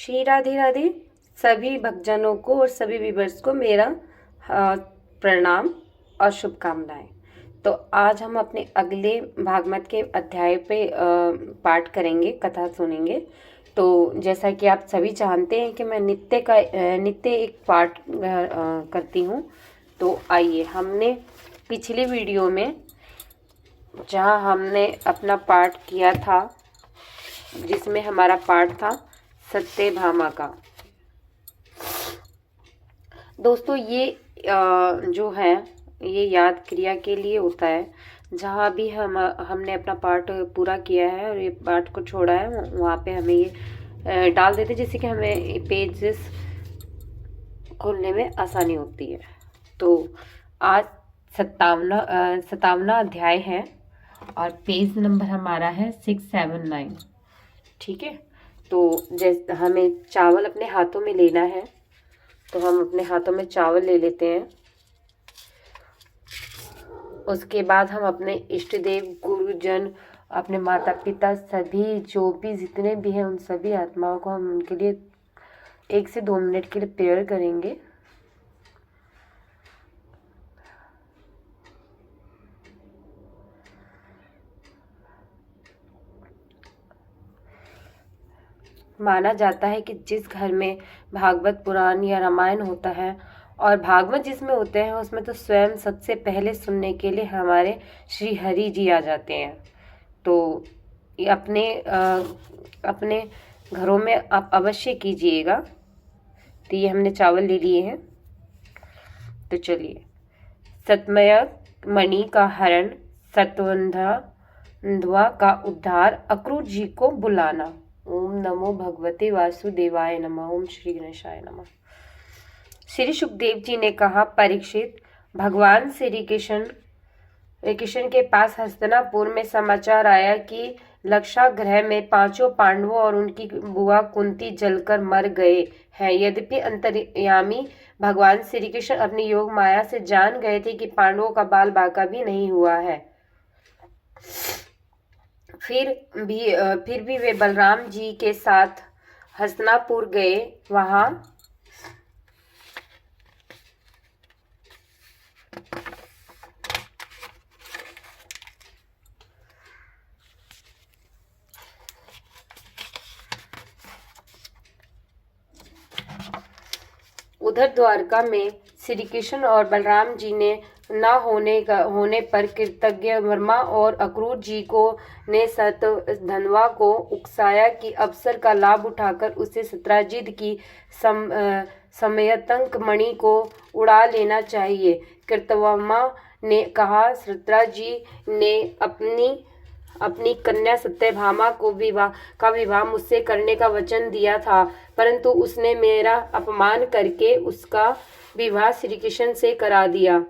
श्री राधे राधे। सभी भक्तजनों को और सभी व्यूवर्स को मेरा प्रणाम और शुभकामनाएं। तो आज हम अपने अगले भागवत के अध्याय पे पाठ करेंगे, कथा सुनेंगे। तो जैसा कि आप सभी जानते हैं कि मैं नित्य एक पाठ करती हूँ। तो आइए, हमने पिछली वीडियो में जहाँ हमने अपना पाठ किया था, जिसमें हमारा पाठ था सत्यभामा का। दोस्तों, ये जो है ये याद क्रिया के लिए होता है। जहाँ भी हमने अपना पाठ पूरा किया है और ये पाठ को छोड़ा है, वहाँ पे हमें ये डाल देते, जिससे कि हमें पेजेस खोलने में आसानी होती है। तो आज 57वां अध्याय है और पेज नंबर हमारा है 679। ठीक है। तो जैसे हमें चावल अपने हाथों में लेना है, तो हम अपने हाथों में चावल ले लेते हैं। उसके बाद हम अपने इष्ट देव, गुरुजन, अपने माता पिता, सभी जो भी जितने भी हैं उन सभी आत्माओं को हम उनके लिए 1 से 2 मिनट के लिए प्रेयर करेंगे। माना जाता है कि जिस घर में भागवत पुराण या रामायण होता है और भागवत जिसमें होते हैं, उसमें तो स्वयं सबसे पहले सुनने के लिए हमारे श्री हरि जी आ जाते हैं। तो ये अपने घरों में आप अवश्य कीजिएगा। तो ये हमने चावल ले लिए हैं। तो चलिए, सतमय मणि का हरण, सत्वंधवा का उद्धार, अक्रूर जी को बुलाना। ओम नमो भगवते वासुदेवाय नमः। ओम श्री गणेशाय नमः। श्री सुखदेव जी ने कहा, परीक्षित, भगवान श्री कृष्ण के पास हस्तिनापुर में समाचार आया कि लक्षागृह में 5 पांडवों और उनकी बुआ कुंती जलकर मर गए हैं। यद्यपि अंतर्यामी भगवान श्री कृष्ण अपनी योग माया से जान गए थे कि पांडवों का बाल बाका भी नहीं हुआ है, फिर भी वे बलराम जी के साथ हस्तिनापुर गए। वहां उधर द्वारका में श्री कृष्ण और बलराम जी ने न होने पर कृतज्ञ वर्मा और अक्रूर जी को ने सतधनवा को उकसाया कि अवसर का लाभ उठाकर उसे सत्राजित की समयतंक मणि को उड़ा लेना चाहिए। कृतवर्मा ने कहा, सत्राजी ने अपनी कन्या सत्यभामा को विवाह मुझसे करने का वचन दिया था, परंतु उसने मेरा अपमान करके उसका विवाह श्री कृष्ण से करा दिया।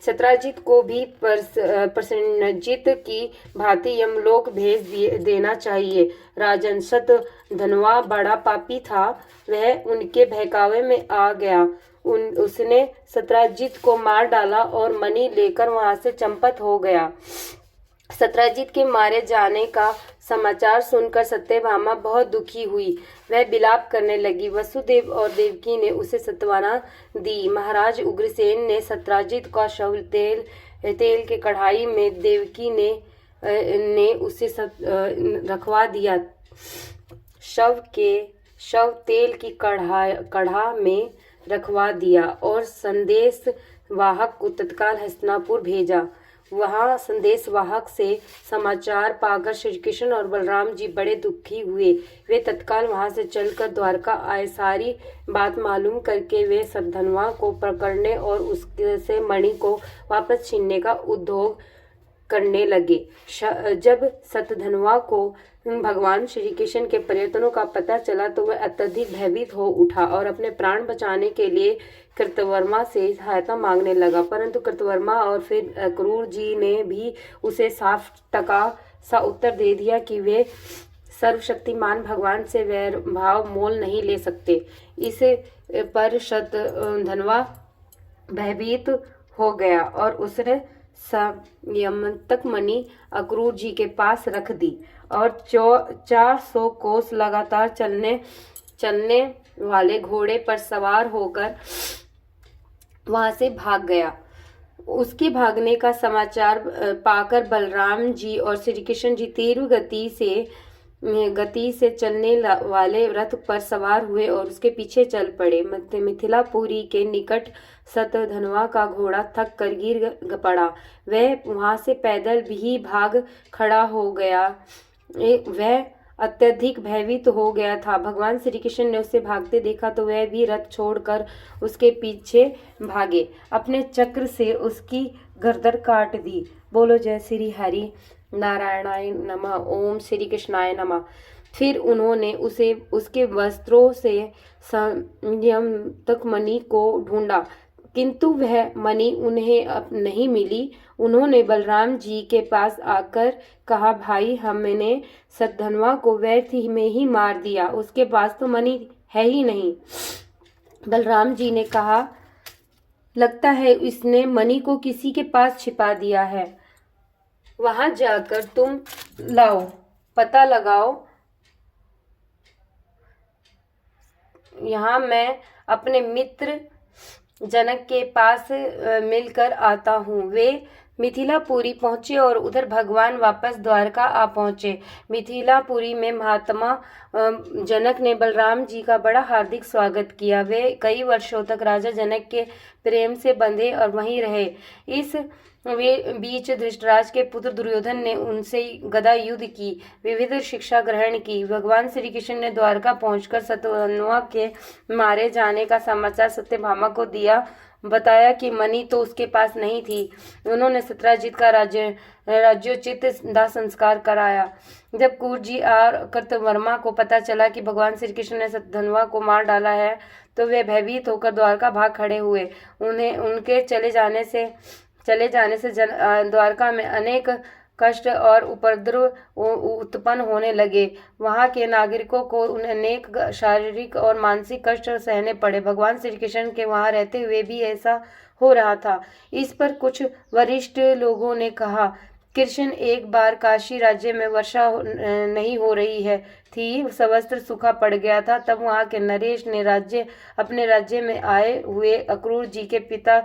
सत्राजित को भी प्रसन्नजित की भांति यमलोक भेज देना चाहिए। राजन, सतधनवा बड़ा पापी था। वह उनके बहकावे में आ गया। उसने सत्राजित को मार डाला और मणि लेकर वहां से चंपत हो गया। सत्राजित के मारे जाने का समाचार सुनकर सत्यभामा बहुत दुखी हुई। वह विलाप करने लगी। वसुदेव और देवकी ने उसे सांत्वना दी। महाराज उग्रसेन ने सत्राजित का शव तेल के कढ़ाई में देवकी ने उसे रखवा दिया। शव तेल की कढ़ा में रखवा दिया और संदेश वाहक को तत्काल हस्तिनापुर भेजा। वहां संदेश वाहक से समाचार पाकर श्री कृष्ण और बलराम जी बड़े दुखी हुए। वे तत्काल वहां से चलकर द्वारका आए। सारी बात मालूम करके वे सतधनवा को पकड़ने और उससे मणि को वापस छीनने का उद्योग करने लगे। जब सतधनवा को भगवान श्री कृष्ण के प्रयत्नों का पता चला तो वह अत्यधिक भयभीत हो उठा और अपने प्राण बचाने के लिए कृतवर्मा से सहायता मांगने लगा। परंतु कृतवर्मा और फिर अक्रूर जी ने भी उसे साफ टका सा उत्तर दे दिया कि वे सर्वशक्तिमान भगवान से वैर भाव मोल नहीं ले सकते। इस पर सतधनवा भयभीत हो गया और उसने संयमतक मणि अक्रूर जी के पास रख दी और 400 कोस लगातार चलने चलने वाले घोड़े पर सवार होकर वहां से भाग गया। उसके भागने का समाचार पाकर बलराम जी और श्री कृष्ण जी तीव्र गति से चलने वाले रथ पर सवार हुए और उसके पीछे चल पड़े। मिथिलापुरी के निकट शतधन्वा का घोड़ा थक कर गिर पड़ा। वह वहां से पैदल भी भाग खड़ा हो गया। वह अत्यधिक भयभीत हो गया था। भगवान श्री कृष्ण ने उसे भागते देखा तो वह भी रथ छोड़कर उसके पीछे भागे, अपने चक्र से उसकी गर्दन काट दी। बोलो जय श्री हरि नारायणाय नमः, ओम श्री कृष्णाय नमः। फिर उन्होंने उसे उसके वस्त्रों से संयमतक मणि को ढूंढा, किंतु वह मणि उन्हें अब नहीं मिली। उन्होंने बलराम जी के पास आकर कहा, भाई हमने शतधन्वा को व्यर्थ में ही मार दिया, उसके पास तो मणि है ही नहीं। बलराम जी ने कहा, लगता है इसने मणि को किसी के पास छिपा दिया है, वहां जाकर तुम लाओ, पता लगाओ। यहाँ मैं अपने मित्र जनक के पास मिलकर आता हूँ। वे मिथिलापुरी पहुंचे और उधर भगवान वापस द्वारका आ पहुंचे। मिथिलापुरी में महात्मा जनक ने बलराम जी का बड़ा हार्दिक स्वागत किया। वे कई वर्षों तक राजा जनक के प्रेम से बंधे और वहीं रहे। इस बीच धृतराज के पुत्र दुर्योधन ने उनसे गदा युद्ध की, विविध शिक्षा ग्रहण की। भगवान श्री कृष्ण ने द्वारका पहुंचकर शतधन्वा के मारे जाने का समाचार सत्यभामा को दिया। बताया कि मणि तो उसके पास नहीं थी। उन्होंने सत्राजित का राज्योचित दाह संस्कार कराया। जब कुरजी और कृतवर्मा को पता चला कि भगवान श्री कृष्ण ने शतधन्वा को मार डाला है तो वे भयभीत होकर द्वारका भाग खड़े हुए। उन्हें उनके चले जाने से द्वारका में अनेक कष्ट और उपद्रव उत्पन्न होने लगे। वहां के नागरिकों को अनेक शारीरिक और मानसिक कष्ट सहने पड़े। भगवान श्री कृष्ण के वहां रहते हुए भी ऐसा हो रहा था। इस पर कुछ वरिष्ठ लोगों ने कहा, कृष्ण एक बार काशी राज्य में वर्षा नहीं हो रही थी, सर्वत्र सूखा पड़ गया था। तब वहां के नरेश ने अपने राज्य में आए हुए अक्रूर जी के पिता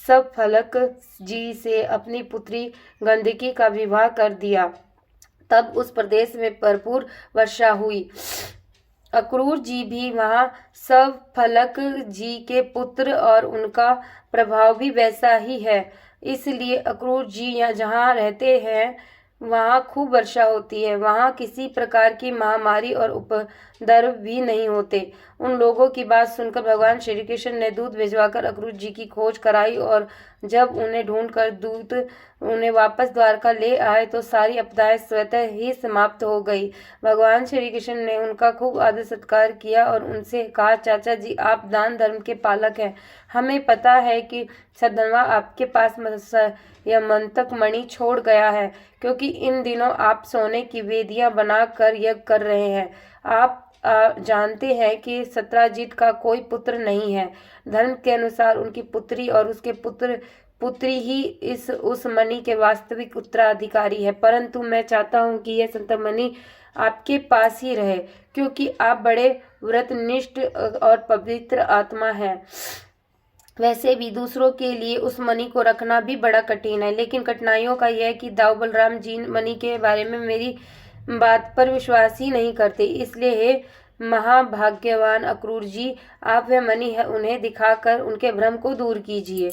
सफलक जी से अपनी पुत्री गंडकी का विवाह कर दिया। तब उस प्रदेश में भरपूर वर्षा हुई। अक्रूर जी भी वहां सफलक जी के पुत्र और उनका प्रभाव भी वैसा ही है। इसलिए अक्रूर जी जहाँ रहते हैं वहाँ खूब वर्षा होती है। वहाँ किसी प्रकार की महामारी और उपद्रव भी नहीं होते। उन लोगों की बात सुनकर भगवान श्री कृष्ण ने दूत भिजवाकर अक्रूर जी की खोज कराई और जब उन्हें ढूंढकर दूत उन्हें वापस द्वारका ले आए तो सारी आपदाएं स्वतः ही समाप्त हो गई। भगवान श्री कृष्ण ने उनका खूब आदर सत्कार किया और उनसे कहा, चाचा जी आप दान धर्म के पालक हैं। हमें पता है कि शतधन्वा आपके पास यमंतक मणि छोड़ गया है, क्योंकि इन दिनों आप सोने की वेदियां बनाकर यज्ञ कर रहे हैं। आप जानते हैं कि सत्राजित का कोई पुत्र नहीं है। धर्म के अनुसार उनकी पुत्री और उसके पुत्री ही उस मणि के वास्तविक उत्तराधिकारी है, परंतु मैं चाहता हूँ कि यह संत मणि आपके पास ही रहे, क्योंकि आप बड़े व्रतनिष्ठ और पवित्र आत्मा हैं। वैसे भी दूसरों के लिए उस मणि को रखना भी बड़ा कठिन है, लेकिन कठिनाइयों का यह कि दाऊ बलराम जी मणि के बारे में मेरी बात पर विश्वास ही नहीं करते। इसलिए हे महाभाग्यवान अक्रूर जी, आप वह मणि है उन्हें दिखाकर उनके भ्रम को दूर कीजिए।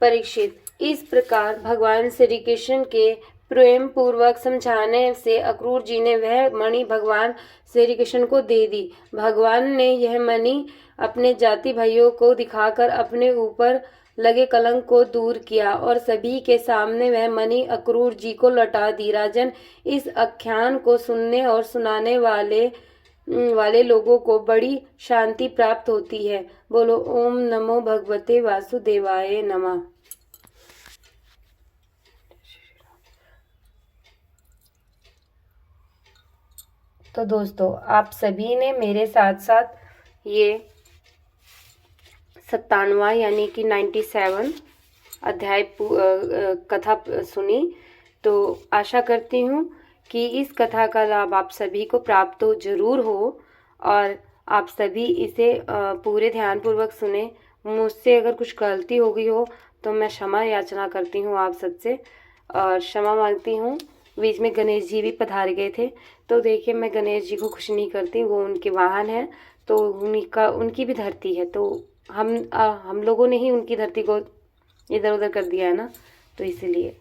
परीक्षित, इस प्रकार भगवान श्री कृष्ण के प्रेम पूर्वक समझाने से अक्रूर जी ने वह मणि भगवान श्री कृष्ण को दे दी। भगवान ने यह मणि अपने जाति भाइयों को दिखाकर अपने ऊपर लगे कलंक को दूर किया और सभी के सामने वह मणि अक्रूर जी को लौटा दी। राजन, इस आख्यान को सुनने और सुनाने वाले लोगों को बड़ी शांति प्राप्त होती है। बोलो ओम नमो भगवते वासुदेवाय नमः। तो दोस्तों, आप सभी ने मेरे साथ साथ ये 97वां यानी कि 97 अध्याय कथा सुनी। तो आशा करती हूँ कि इस कथा का लाभ आप सभी को प्राप्त हो जरूर हो और आप सभी इसे पूरे ध्यानपूर्वक सुने। मुझसे अगर कुछ गलती हो गई हो तो मैं क्षमा याचना करती हूँ आप सबसे और क्षमा मांगती हूँ। बीच में गणेश जी भी पधार गए थे, तो देखिए मैं गणेश जी को खुश नहीं करती, वो उनके वाहन है, तो उनकी भी धरती है, तो हम लोगों ने ही उनकी धरती को इधर उधर कर दिया है ना, तो इसीलिए।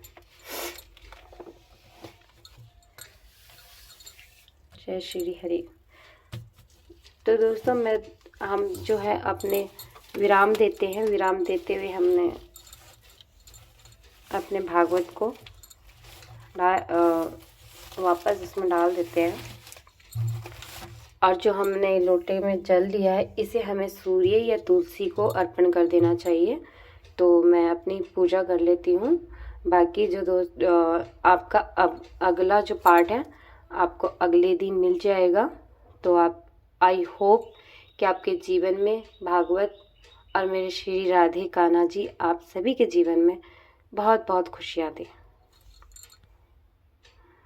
जय श्री हरि। तो दोस्तों हम जो है अपने विराम देते हैं। विराम देते हुए हमने अपने भागवत को वापस इसमें डाल देते हैं और जो हमने लोटे में जल लिया है इसे हमें सूर्य या तुलसी को अर्पण कर देना चाहिए। तो मैं अपनी पूजा कर लेती हूँ। बाकी जो आपका अगला जो पार्ट है आपको अगले दिन मिल जाएगा। तो आप आई होप कि आपके जीवन में भागवत और मेरे श्री राधे कान्हा जी आप सभी के जीवन में बहुत बहुत खुशियाँ दें।